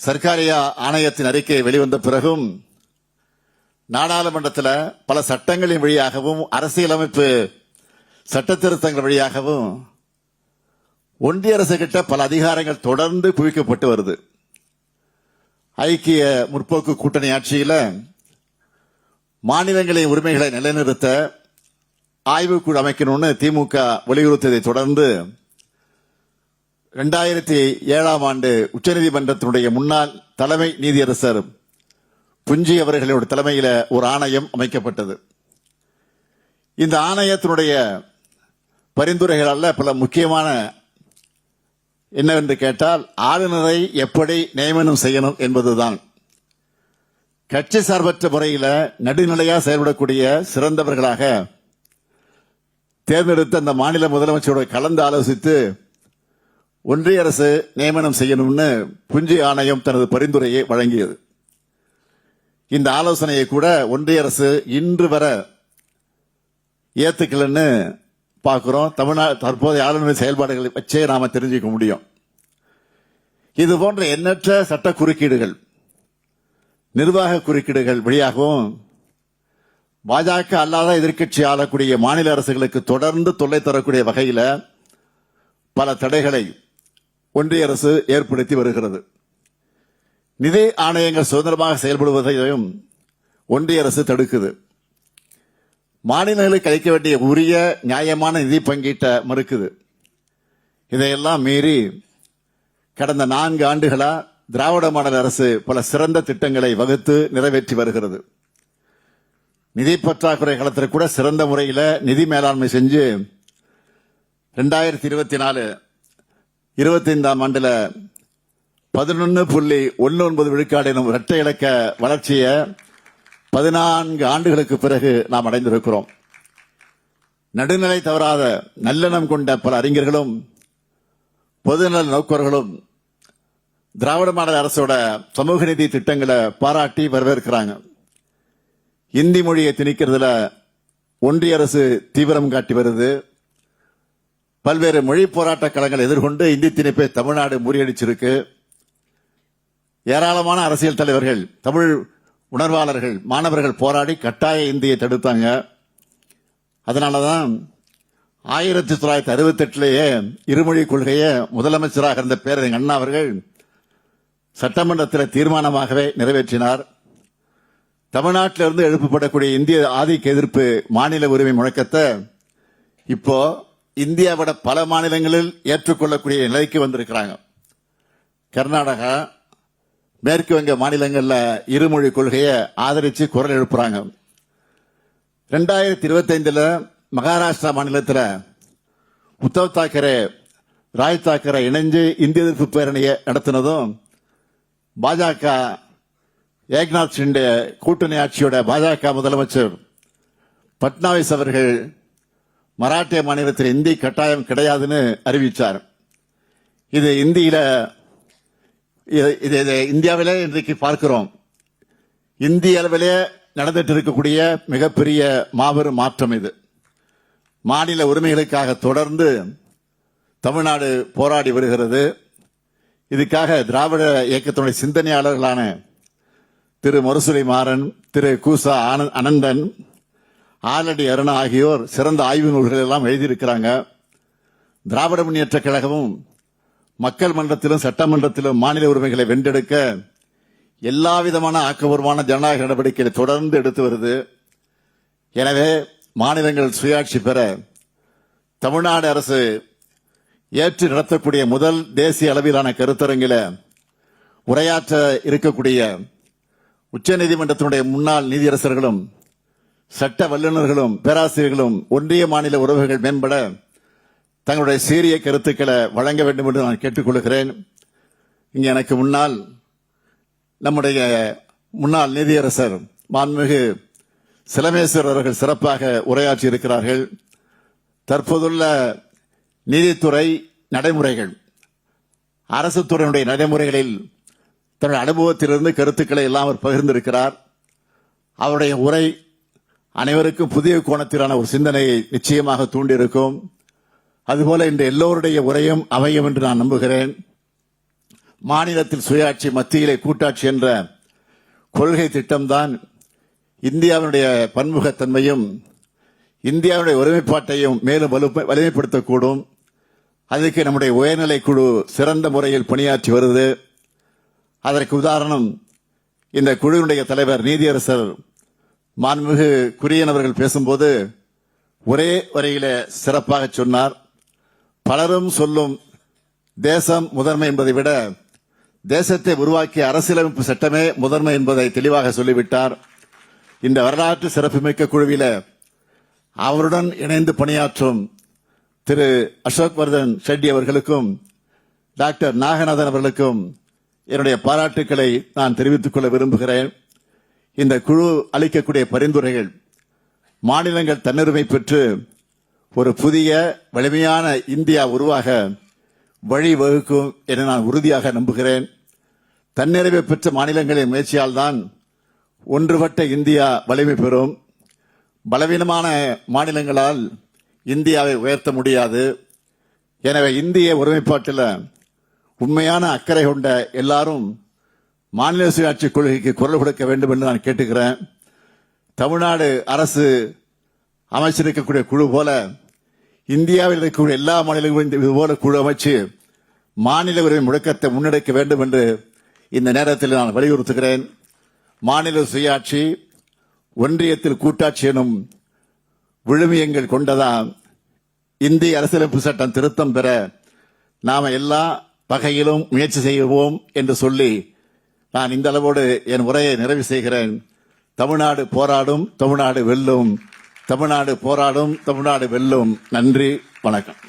சர்க்காரியா ஆணையத்தின் அறிக்கை வெளிவந்த பிறகும் நாடாளுமன்றத்தில் பல சட்டங்களின் வழியாகவும் அரசியலமைப்பு சட்ட திருத்தங்கள் வழியாகவும் ஒன்றிய அரசு கிட்ட பல அதிகாரங்கள் தொடர்ந்து குவிக்கப்பட்டு வருது. ஐக்கிய முற்போக்கு கூட்டணி ஆட்சியில் மாநிலங்களின் உரிமைகளை நிலைநிறுத்த ஆய்வுக்குழு அமைக்கணும்னு திமுக வலியுறுத்தியதை தொடர்ந்து 2007ஆம் ஆண்டு உச்சநீதிமன்றத்தினுடைய முன்னாள் தலைமை நீதியரசர் புஞ்சி அவர்களுடைய தலைமையில் ஒரு ஆணையம் அமைக்கப்பட்டது. இந்த ஆணையத்தினுடைய பரிந்துரைகளால் பல முக்கியமான என்னவென்று கேட்டால் ஆளுநரை எப்படி நியமனம் செய்யணும் என்பதுதான். கட்சி சார்பற்ற முறையில் நடுநிலையாக செயல்படக்கூடிய சிறந்தவர்களாக தேர்ந்தெடுத்த அந்த மாநில முதலமைச்சரோடு கலந்து ஆலோசித்து ஒன்றிய அரசு நியமனம் செய்யணும்னு புஞ்சி ஆணையம் தனது பரிந்துரையை வழங்கியது. இந்த ஆலோசனையை கூட ஒன்றிய அரசு இன்று வர ஏத்துக்கலன்னு பார்க்கிறோம். தமிழ்நாடு தற்போதைய ஆளுநர் செயல்பாடுகளை வச்சே நாம தெரிஞ்சுக்க முடியும். இது போன்ற எண்ணற்ற சட்ட குறுக்கீடுகள், நிர்வாக குறுக்கீடுகள் வழியாகவும் பாஜக அல்லாத எதிர்க்கட்சி ஆளக்கூடிய மாநில அரசுகளுக்கு தொடர்ந்து தொல்லை தரக்கூடிய வகையில் பல தடைகளை ஒன்றிய அரசு ஏற்படுத்தி வருகிறது. நிதி ஆணையங்கள் சுதந்திரமாக செயல்படுவதையும் ஒன்றிய அரசு தடுக்குது. மாநிலங்களுக்கு அளிக்க வேண்டிய உரிய நியாயமான நிதி பங்கீட்டை மறுக்குது. இதையெல்லாம் மீறி கடந்த 4 ஆண்டுகளா திராவிட மாடல் அரசு பல சிறந்த திட்டங்களை வகுத்து நிறைவேற்றி வருகிறது. நிதி பற்றாக்குறை காலத்தில் கூட சிறந்த முறையில் நிதி மேலாண்மை செஞ்சு 2024-25ஆம் ஆண்டுல 11.19 விழுக்காடு எனும் இரட்டை இலக்க வளர்ச்சியை 14 ஆண்டுகளுக்கு பிறகு நாம் அடைந்திருக்கிறோம். நடுநிலை தவறாத நல்லெண்ணம் கொண்ட பல அறிஞர்களும் பொதுநல நோக்கர்களும் திராவிட மாடல் அரசோட சமூக நீதி திட்டங்களை பாராட்டி வரவேற்கிறாங்க. இந்தி மொழியை திணிக்கிறதுல ஒன்றிய அரசு தீவிரம் காட்டி வருது. பல்வேறு மொழி போராட்ட களங்களை எதிர்கொண்டு இந்தி திணிப்பை தமிழ்நாடு முறியடிச்சிருக்கு. ஏராளமான அரசியல் தலைவர்கள், தமிழ் உணர்வாளர்கள், மாணவர்கள் போராடி கட்டாய இந்தியை தடுத்தாங்க. அதனாலதான் 1968 இருமொழி கொள்கையை முதலமைச்சராக இருந்த பேரறிஞர் அண்ணா அவர்கள் சட்டமன்றத்தில் தீர்மானமாகவே நிறைவேற்றினார். தமிழ்நாட்டிலிருந்து எழுப்பப்படக்கூடிய இந்திய ஆதிக்க எதிர்ப்பு மாநில உரிமை முழக்கத்தை இப்போ இந்தியாவோட பல மாநிலங்களில் ஏற்றுக்கொள்ளக்கூடிய நிலைக்கு வந்திருக்கிறாங்க. கர்நாடகா, மேற்கு வங்க மாநிலங்கள்ல இருமொழி கொள்கையை ஆதரிச்சு குரல் எழுப்புறாங்க. 2025 மகாராஷ்டிரா மாநிலத்தில் உத்தவ் தாக்கரே, ராஜ் தாக்கரே இணைஞ்சு இந்திய எதிர்ப்பு பேரணியை நடத்தினதும் பாஜக ஏக்நாத் ஷிண்டே கூட்டணி ஆட்சியோட பாஜக முதலமைச்சர் பட்னாவிஸ் அவர்கள் மராட்டிய மாநிலத்தில் இந்தி கட்டாயம் கிடையாதுன்னு அறிவித்தார். இது இந்தியாவிலே இன்றைக்கு பார்க்கிறோம். இந்திய அளவிலே நடந்துட்டு இருக்கக்கூடிய மிகப்பெரிய மாபெரும் மாற்றம் இது. மாநில உரிமைகளுக்காக தொடர்ந்து தமிழ்நாடு போராடி வருகிறது. இதுக்காக திராவிட இயக்கத்தினுடைய சிந்தனையாளர்களான திரு முரசொலி மாறன், திரு கூசா அனந்தன், ஆலடி அருணா ஆகியோர் சிறந்த ஆய்வு நூல்கள் எல்லாம் எழுதியிருக்கிறாங்க. திராவிட முன்னேற்ற கழகமும் மக்கள் மன்றத்திலும் சட்டமன்றத்திலும் மாநில உரிமைகளை வென்றெடுக்க எல்லா விதமான ஆக்கப்பூர்வமான ஜனநாயக நடவடிக்கைகளை தொடர்ந்து எடுத்து வருது. எனவே மாநிலங்கள் சுயாட்சி பெற தமிழ்நாடு அரசு ஏற்று நடத்தக்கூடிய முதல் தேசிய அளவிலான கருத்தரங்கில உரையாற்ற இருக்கக்கூடிய உச்சநீதிமன்றத்தினுடைய முன்னாள் நீதியரசர்களும் சட்ட வல்லுநர்களும் பேராசிரியர்களும் ஒன்றிய மாநில உறவுகள் மேம்பட தங்களுடைய சீரிய கருத்துக்களை வழங்க வேண்டும் என்று நான் கேட்டுக்கொள்கிறேன். இங்கே எனக்கு முன்னால் நம்முடைய முன்னாள் நீதியரசர் மாண்புமிகு சிலமேஸ்வரர் அவர்கள் சிறப்பாக உரையாற்றி இருக்கிறார்கள். தற்போதுள்ள நீதித்துறை நடைமுறைகள், அரசு துறையினுடைய நடைமுறைகளில் தன்னுடைய அனுபவத்திலிருந்து கருத்துக்களை எல்லாம் அவர் பகிர்ந்திருக்கிறார். அவருடைய உரை அனைவருக்கும் புதிய கோணத்திலான ஒரு சிந்தனையை நிச்சயமாக தூண்டியிருக்கும். அதுபோல இந்த எல்லோருடைய உரையும் அமையும் என்று நான் நம்புகிறேன். மாநிலத்தில் சுயாட்சி, மத்தியிலே கூட்டாட்சி என்ற கொள்கை திட்டம்தான் இந்தியாவினுடைய பன்முகத்தன்மையும் இந்தியாவுடைய ஒருமைப்பாட்டையும் மேலும் வலிமைப்படுத்தக்கூடும். அதுக்கு நம்முடைய உயர்நிலை குழு சிறந்த முறையில் பணியாற்றி வருது. அதற்கு உதாரணம் இந்த குழுவினுடைய தலைவர் நீதியரசர் மாண்புமிகு குரியன் அவர்கள் பேசும்போது ஒரே வரியில சிறப்பாக சொன்னார். பலரும் சொல்லும் தேசம் முதன்மை என்பதை விட தேசத்தை உருவாக்கிய அரசியலமைப்பு சட்டமே முதன்மை என்பதை தெளிவாக சொல்லிவிட்டார். இந்த வரலாற்று சிறப்புமிக்க குழுவில அவருடன் இணைந்து பணியாற்றும் திரு அசோக் வர்தன் ஷெட்டி அவர்களுக்கும் டாக்டர் நாகநாதன் அவர்களுக்கும் என்னுடைய பாராட்டுக்களை நான் தெரிவித்துக் கொள்ள விரும்புகிறேன். இந்த குழு அளிக்கக்கூடிய பரிந்துரைகள் மாநிலங்கள் தன்னுரிமை பெற்று ஒரு புதிய வலிமையான இந்தியா உருவாக வழிவகுக்கும் என நான் உறுதியாக நம்புகிறேன். தன்னிறைவு பெற்ற மாநிலங்களின் முயற்சியால் தான் ஒன்றுபட்ட இந்தியா வலிமை பெறும். பலவீனமான மாநிலங்களால் இந்தியாவை உயர்த்த முடியாது. எனவே இந்திய ஒருமைப்பாட்டில் உண்மையான அக்கறை கொண்ட எல்லாரும் மாநில சுயாட்சி கொள்கைக்கு குரல் கொடுக்க வேண்டும் என்று நான் கேட்டுக்கிறேன். தமிழ்நாடு அரசு அமைச்சிருக்கக்கூடிய குழு போல இந்தியாவில் இருக்கக்கூடிய எல்லா மாநிலங்களும் இதுபோல குழு அமைச்சு மாநில உரிமை முழக்கத்தை முன்னெடுக்க வேண்டும் என்று இந்த நேரத்தில் நான் வலியுறுத்துகிறேன். மாநில சுயாட்சி, ஒன்றியத்தில் கூட்டாட்சி எனும் விழுமியங்கள் கொண்டதாம் இந்திய அரசியலமைப்பு சட்டம் திருத்தம் பெற நாம எல்லா வகையிலும் முயற்சி செய்வோம் என்று சொல்லி நான் இந்த அளவோடு என் உரையை நிறைவு செய்கிறேன். தமிழ்நாடு போராடும், தமிழ்நாடு வெல்லும். தமிழ்நாடு போராடும், தமிழ்நாடு வெல்லும். நன்றி, வணக்கம்.